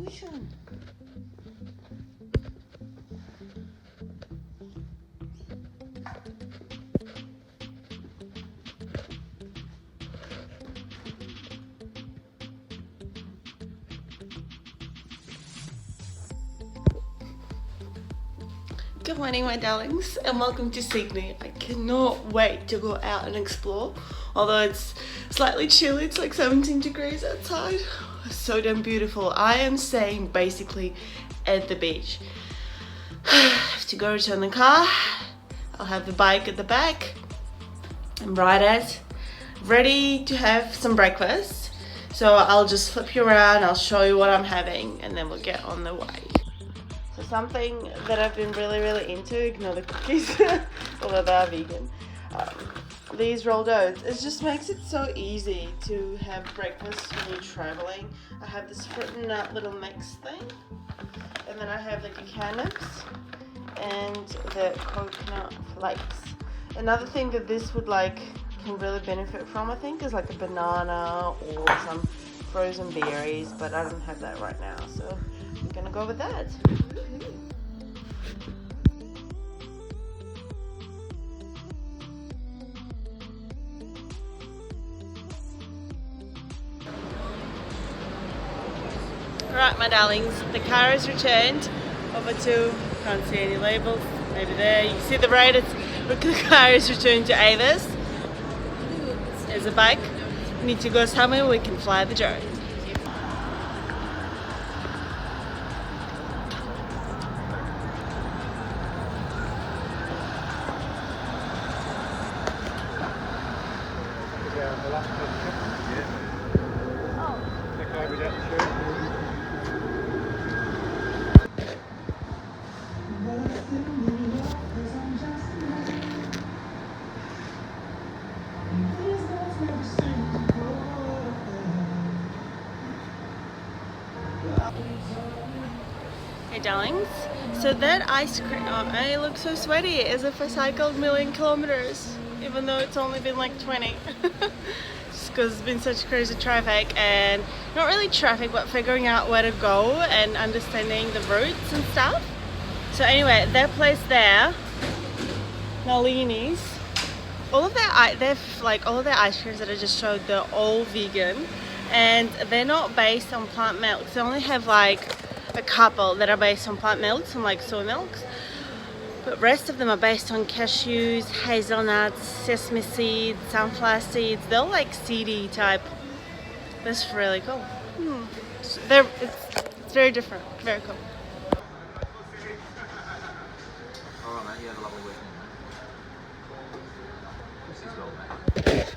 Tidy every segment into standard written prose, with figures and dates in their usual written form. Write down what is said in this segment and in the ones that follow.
ocean. Good morning, my darlings, and welcome to Sydney. I cannot wait to go out and explore. Although it's slightly chilly, it's like 17 degrees outside. It's so damn beautiful. I am staying basically at the beach. I have to go return the car. I'll have the bike at the back. I'm right at ready to have some breakfast. So I'll just flip you around, I'll show you what I'm having, and then we'll get on the way. So something that I've been really into, ignore the cookies, although they are vegan, these rolled oats. It just makes it so easy to have breakfast when you're traveling. I have this fruit and nut little mix thing, and then I have the cacao and the coconut flakes. Another thing that this would can really benefit from, I think, is like a banana or some frozen berries, but I don't have that right now, so I'm gonna go with that. Alright, my darlings, the car is returned over to, can't see any labels, maybe there, you can see the road, the car is returned to Avis. There's a bike, we need to go somewhere we can fly the drone. Hey darlings, so that ice cream, I look so sweaty as if I cycled 1,000,000 kilometers, even though it's only been like 20. Just because it's been such crazy traffic, and not really traffic, but figuring out where to go and understanding the routes and stuff. So anyway, that place there, Nalini's, all of their ice creams that I just showed, they're all vegan, and they're not based on plant milk. They only have like a couple that are based on plant milks and like soy milks, but rest of them are based on cashews, hazelnuts, sesame seeds, sunflower seeds. They're like seedy type. That's really cool. It's very different, very cool. Alright mate, you have a lovely weekend. This is well mate.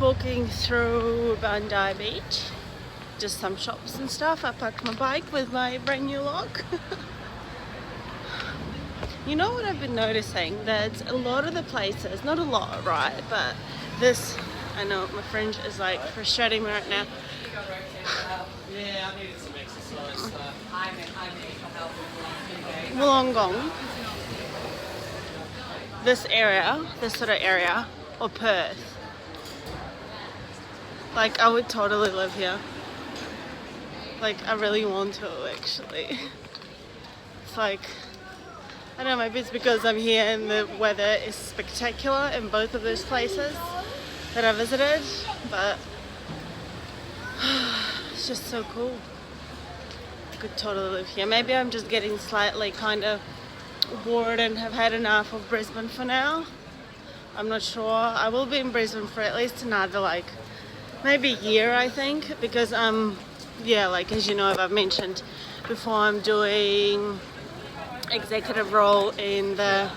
walking through Bondi Beach, just some shops and stuff. I parked my bike with my brand new lock. You know what I've been noticing? That a lot of the places, not a lot, right? But this, I know my fringe is like frustrating me right now. Yeah, I needed some exercise. Wollongong, this area, this sort of area, or Perth. Like, I would totally live here. Like, I really want to, actually. It's like, I don't know, maybe it's because I'm here and the weather is spectacular in both of those places that I visited, but it's just so cool. I could totally live here. Maybe I'm just getting slightly kind of bored and have had enough of Brisbane for now. I'm not sure. I will be in Brisbane for at least another like maybe a year, I think, because yeah, like as you know, I've mentioned before, I'm doing executive role in the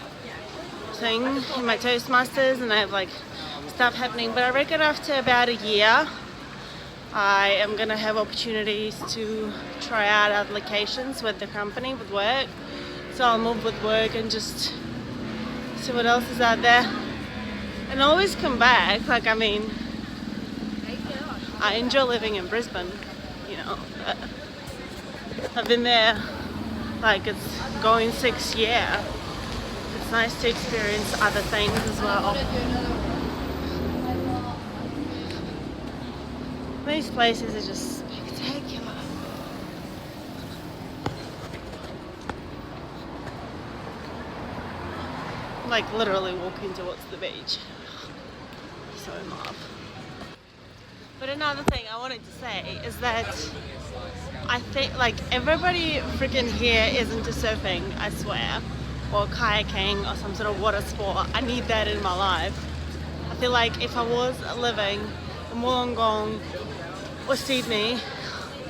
thing in my Toastmasters, and I have like stuff happening. But I reckon after about a year I am gonna have opportunities to try out other locations with the company, with work. So I'll move with work and just see what else is out there and always come back. Like, I mean, I enjoy living in Brisbane, you know, but I've been there, like, it's going 6th year. It's nice to experience other things as well. These places are just spectacular. Like literally walking towards the beach. So in love. But another thing I wanted to say is that I think like everybody freaking here is into surfing, I swear, or kayaking or some sort of water sport. I need that in my life. I feel like if I was living in Wollongong or Sydney,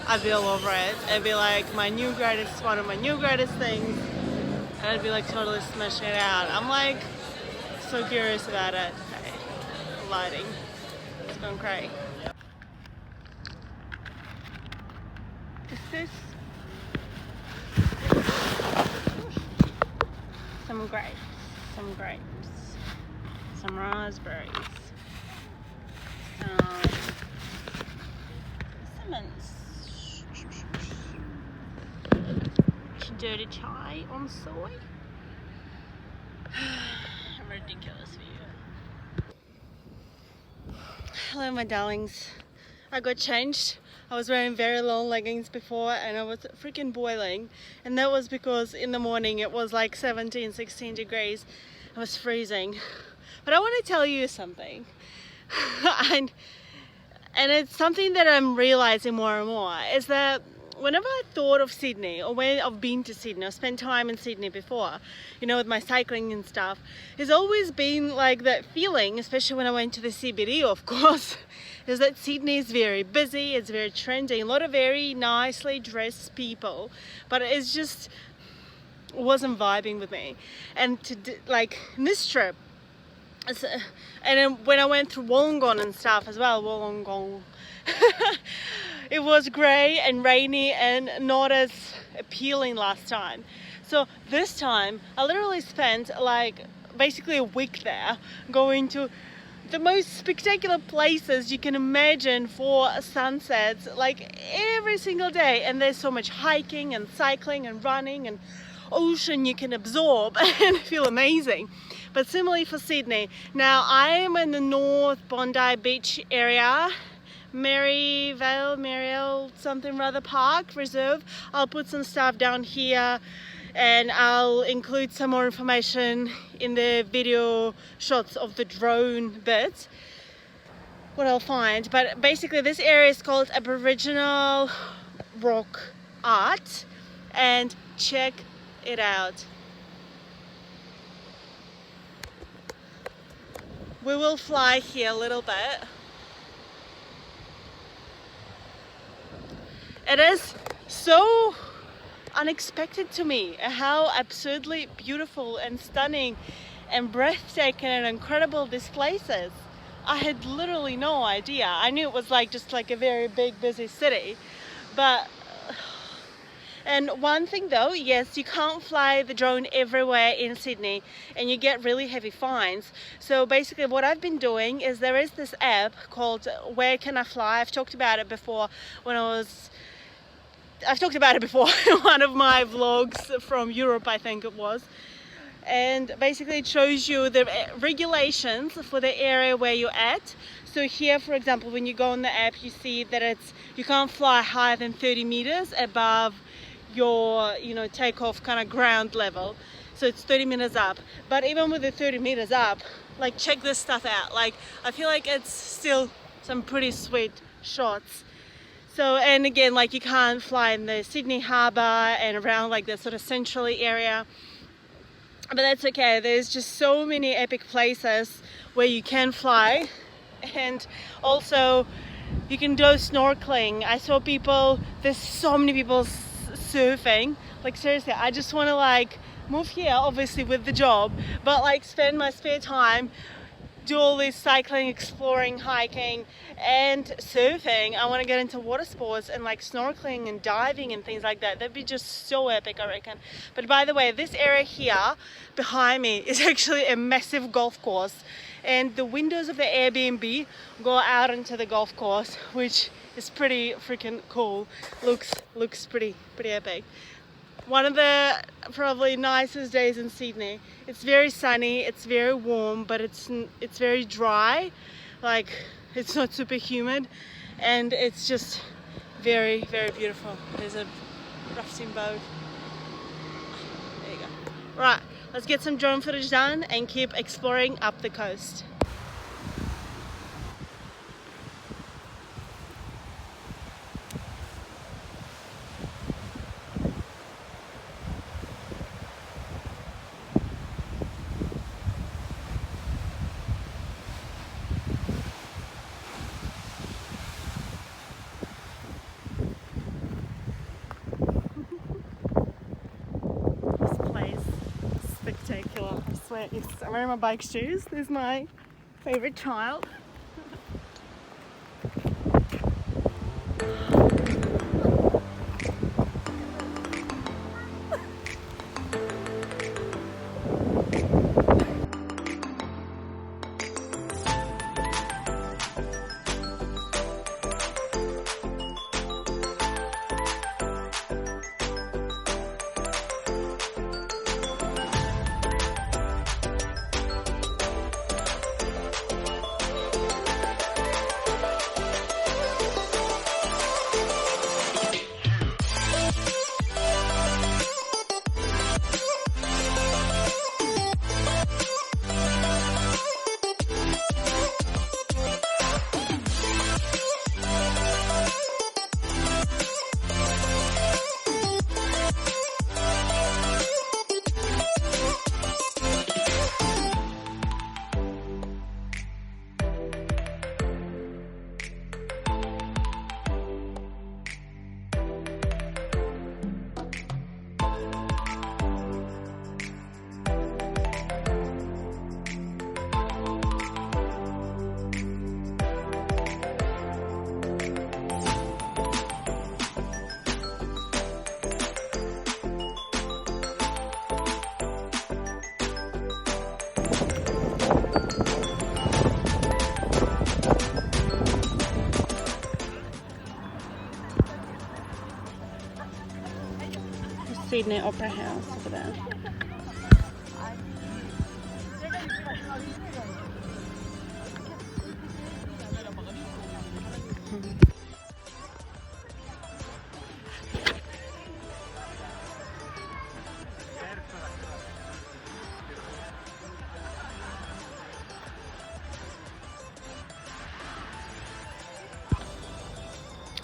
I'd be all over it. It'd be like one of my new greatest things, and I'd be like totally smashing it out. I'm like so curious about it. Okay. Lighting, it's going crazy. Is this some grapes, some raspberries, some persimmons, dirty chai on soy. Ridiculous view. Hello my darlings, I got changed. I was wearing very long leggings before and I was freaking boiling, and that was because in the morning it was like 17-16 degrees. I was freezing. But I want to tell you something and it's something that I'm realizing more and more, is that whenever I thought of Sydney, or when I've been to Sydney, I've spent time in Sydney before, you know, with my cycling and stuff, it's always been like that feeling, especially when I went to the CBD, of course, is that Sydney is very busy, it's very trendy, a lot of very nicely dressed people, but it's just wasn't vibing with me. And like this trip, and then when I went through Wollongong and stuff as well, Wollongong, it was grey and rainy and not as appealing last time. So this time I literally spent like basically a week there, going to the most spectacular places you can imagine for sunsets, like every single day. And there's so much hiking and cycling and running and ocean you can absorb and feel amazing. But similarly for Sydney, now I am in the North Bondi Beach area, Maryvale something rather park reserve. I'll put some stuff down here and I'll include some more information in the video shots of the drone bit, what I'll find. But basically this area is called Aboriginal Rock Art, and check it out. We will fly here a little bit. It is so unexpected to me how absurdly beautiful and stunning and breathtaking and incredible this place is. I had literally no idea. I knew it was like just like a very big busy city, but and one thing though, yes, you can't fly the drone everywhere in Sydney and you get really heavy fines. So basically what I've been doing is there is this app called Where Can I Fly? I've talked about it before in one of my vlogs from Europe, I think it was. And basically it shows you the regulations for the area where you're at. So here, for example, when you go on the app, you see that you can't fly higher than 30 meters above your takeoff kind of ground level, so it's 30 meters up. But even with the 30 meters up, like, check this stuff out. Like, I feel like it's still some pretty sweet shots. So, and again, like, you can't fly in the Sydney Harbour and around like the sort of centrally area, but that's okay. There's just so many epic places where you can fly. And also you can go snorkeling. I saw there's so many people surfing. Like, seriously, I just want to like move here, obviously with the job, but like spend my spare time, do all this cycling, exploring, hiking and surfing. I want to get into water sports and like snorkeling and diving and things like that. That'd be just so epic, I reckon. But by the way, this area here behind me is actually a massive golf course, and the windows of the Airbnb go out into the golf course, which is pretty freaking cool. Looks pretty epic. One of the probably nicest days in Sydney. It's very sunny, it's very warm, but it's very dry. Like, it's not super humid, and it's just very beautiful. There's a rafting boat. There you go. Right, let's get some drone footage done and keep exploring up the coast. Spectacular, I swear. I'm wearing my bike shoes. There's my favorite child. Sydney Opera House over there.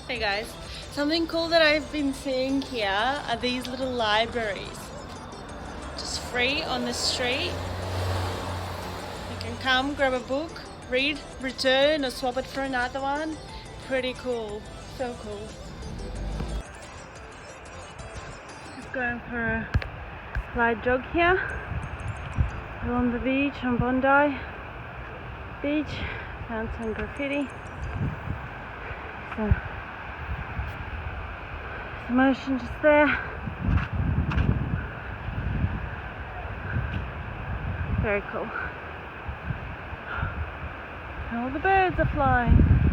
Hey guys, something cool that I've been seeing here are these little libraries. Just free on the street. You can come, grab a book, read, return, or swap it for another one. Pretty cool, so cool. Just going for a light jog here along the beach on Bondi beach. Found some graffiti. So, some ocean just there. Very cool. And all the birds are flying.